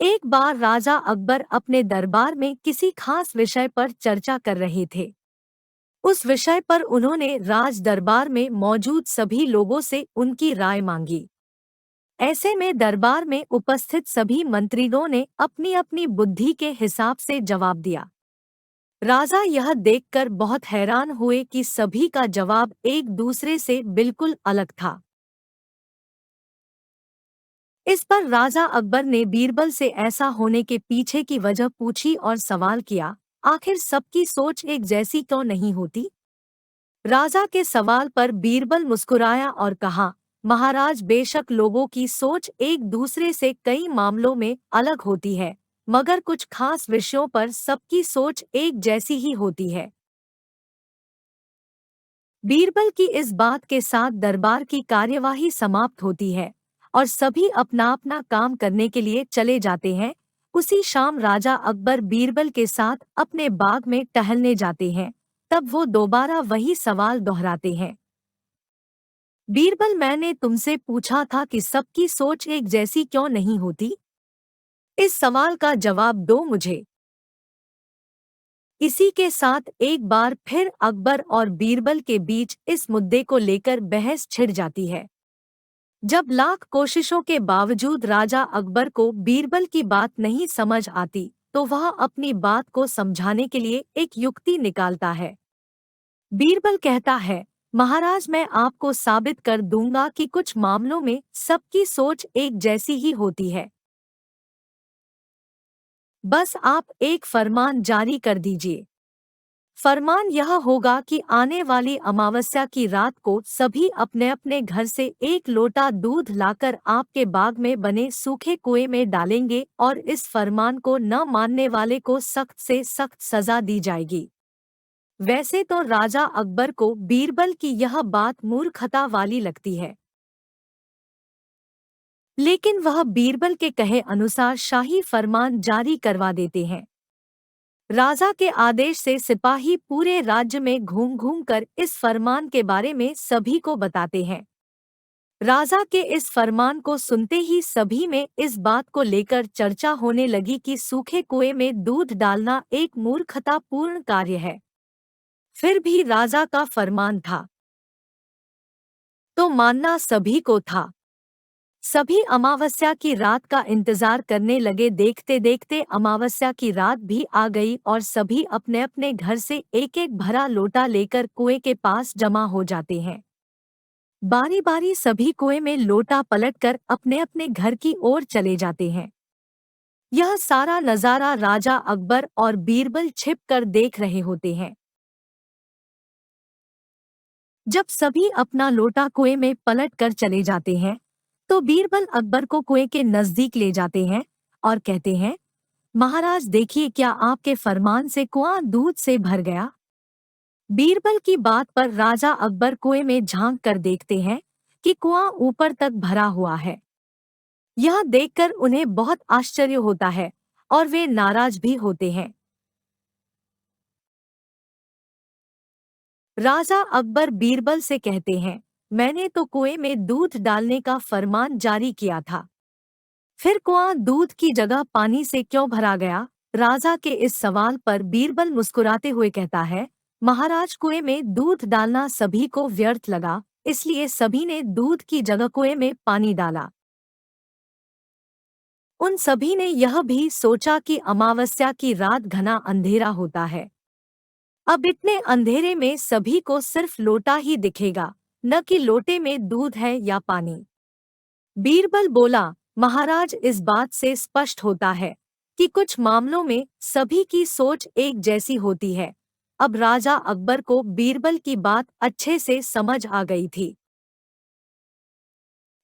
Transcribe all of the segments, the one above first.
एक बार राजा अकबर अपने दरबार में किसी खास विषय पर चर्चा कर रहे थे। उस विषय पर उन्होंने राज दरबार में मौजूद सभी लोगों से उनकी राय मांगी। ऐसे में दरबार में उपस्थित सभी मंत्रियों ने अपनी अपनी बुद्धि के हिसाब से जवाब दिया। राजा यह देखकर बहुत हैरान हुए कि सभी का जवाब एक दूसरे से बिल्कुल अलग था। इस पर राजा अकबर ने बीरबल से ऐसा होने के पीछे की वजह पूछी और सवाल किया, आखिर सबकी सोच एक जैसी क्यों नहीं होती? राजा के सवाल पर बीरबल मुस्कुराया और कहा, महाराज, बेशक लोगों की सोच एक दूसरे से कई मामलों में अलग होती है, मगर कुछ खास विषयों पर सबकी सोच एक जैसी ही होती है। बीरबल की इस बात के साथ दरबार की कार्यवाही समाप्त होती है और सभी अपना अपना काम करने के लिए चले जाते हैं। उसी शाम राजा अकबर बीरबल के साथ अपने बाग में टहलने जाते हैं। तब वो दोबारा वही सवाल दोहराते हैं। बीरबल, मैंने तुमसे पूछा था कि सबकी सोच एक जैसी क्यों नहीं होती? इस सवाल का जवाब दो मुझे। इसी के साथ एक बार फिर अकबर और बीरबल के बीच इस मुद्दे को लेकर बहस छिड़ जाती है। जब लाख कोशिशों के बावजूद राजा अकबर को बीरबल की बात नहीं समझ आती, तो वह अपनी बात को समझाने के लिए एक युक्ति निकालता है। बीरबल कहता है, महाराज, मैं आपको साबित कर दूंगा कि कुछ मामलों में सबकी सोच एक जैसी ही होती है। बस आप एक फरमान जारी कर दीजिए। फरमान यह होगा कि आने वाली अमावस्या की रात को सभी अपने अपने घर से एक लोटा दूध लाकर आपके बाग में बने सूखे कुएं में डालेंगे और इस फरमान को न मानने वाले को सख्त से सख्त सजा दी जाएगी। वैसे तो राजा अकबर को बीरबल की यह बात मूर्खता वाली लगती है, लेकिन वह बीरबल के कहे अनुसार शाही फरमान जारी करवा देते हैं। राजा के आदेश से सिपाही पूरे राज्य में घूम घूम कर इस फरमान के बारे में सभी को बताते हैं। राजा के इस फरमान को सुनते ही सभी में इस बात को लेकर चर्चा होने लगी कि सूखे कुएं में दूध डालना एक मूर्खतापूर्ण कार्य है। फिर भी राजा का फरमान था, तो मानना सभी को था। सभी अमावस्या की रात का इंतजार करने लगे। देखते देखते अमावस्या की रात भी आ गई और सभी अपने अपने घर से एक एक भरा लोटा लेकर कुएं के पास जमा हो जाते हैं। बारी बारी सभी कुएं में लोटा पलटकर अपने अपने घर की ओर चले जाते हैं। यह सारा नजारा राजा अकबर और बीरबल छिप कर देख रहे होते हैं। जब सभी अपना लोटा कुएं में पलट कर चले जाते हैं, तो बीरबल अकबर को कुएं के नजदीक ले जाते हैं और कहते हैं, महाराज देखिए, क्या आपके फरमान से कुआं दूध से भर गया? बीरबल की बात पर राजा अकबर कुएं में झांक कर देखते हैं कि कुआं ऊपर तक भरा हुआ है। यह देखकर उन्हें बहुत आश्चर्य होता है और वे नाराज भी होते हैं। राजा अकबर बीरबल से कहते हैं, मैंने तो कुएं में दूध डालने का फरमान जारी किया था, फिर कुआं दूध की जगह पानी से क्यों भरा गया? राजा के इस सवाल पर बीरबल मुस्कुराते हुए कहता है, महाराज, कुएं में दूध डालना सभी को व्यर्थ लगा, इसलिए सभी ने दूध की जगह कुएं में पानी डाला। उन सभी ने यह भी सोचा कि अमावस्या की रात घना अंधेरा होता है। अब इतने अंधेरे में सभी को सिर्फ लोटा ही दिखेगा, न कि लोटे में दूध है या पानी। बीरबल बोला, महाराज, इस बात से स्पष्ट होता है कि कुछ मामलों में सभी की सोच एक जैसी होती है। अब राजा अकबर को बीरबल की बात अच्छे से समझ आ गई थी।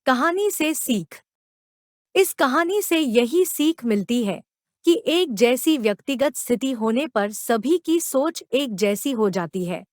कहानी से सीख। इस कहानी से यही सीख मिलती है कि एक जैसी व्यक्तिगत स्थिति होने पर सभी की सोच एक जैसी हो जाती है।